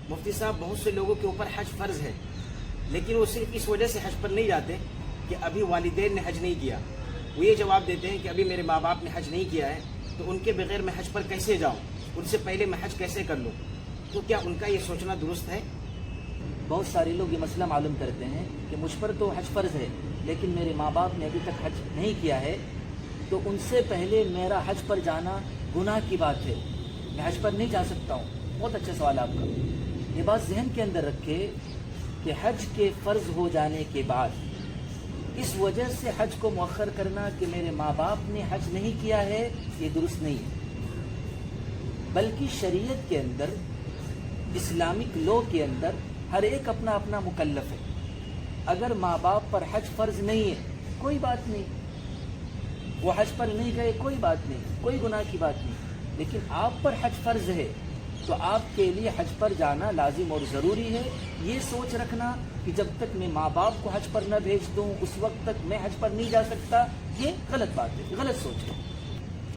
مفتی صاحب بہت سے لوگوں کے اوپر حج فرض ہے، لیکن وہ صرف اس وجہ سے حج پر نہیں جاتے کہ ابھی والدین نے حج نہیں کیا. وہ یہ جواب دیتے ہیں کہ ابھی میرے ماں باپ نے حج نہیں کیا ہے تو ان کے بغیر میں حج پر کیسے جاؤں، ان سے پہلے میں حج کیسے کر لوں. تو کیا ان کا یہ سوچنا درست ہے؟ بہت سارے لوگ یہ مسئلہ معلوم کرتے ہیں کہ مجھ پر تو حج فرض ہے لیکن میرے ماں باپ نے ابھی تک حج نہیں کیا ہے تو ان سے پہلے میرا حج پر جانا گناہ کی بات ہے، میں حج پر نہیں جا سکتا ہوں. بہت اچھا سوال آپ کا. یہ بات ذہن کے اندر رکھے کہ حج کے فرض ہو جانے کے بعد اس وجہ سے حج کو مؤخر کرنا کہ میرے ماں باپ نے حج نہیں کیا ہے، یہ درست نہیں ہے. بلکہ شریعت کے اندر، اسلامک لا کے اندر ہر ایک اپنا اپنا مکلف ہے. اگر ماں باپ پر حج فرض نہیں ہے کوئی بات نہیں، وہ حج پر نہیں گئے کوئی بات نہیں، کوئی گناہ کی بات نہیں. لیکن آپ پر حج فرض ہے تو آپ کے لیے حج پر جانا لازم اور ضروری ہے. یہ سوچ رکھنا کہ جب تک میں ماں باپ کو حج پر نہ بھیج دوں اس وقت تک میں حج پر نہیں جا سکتا، یہ غلط بات ہے، غلط سوچ ہے.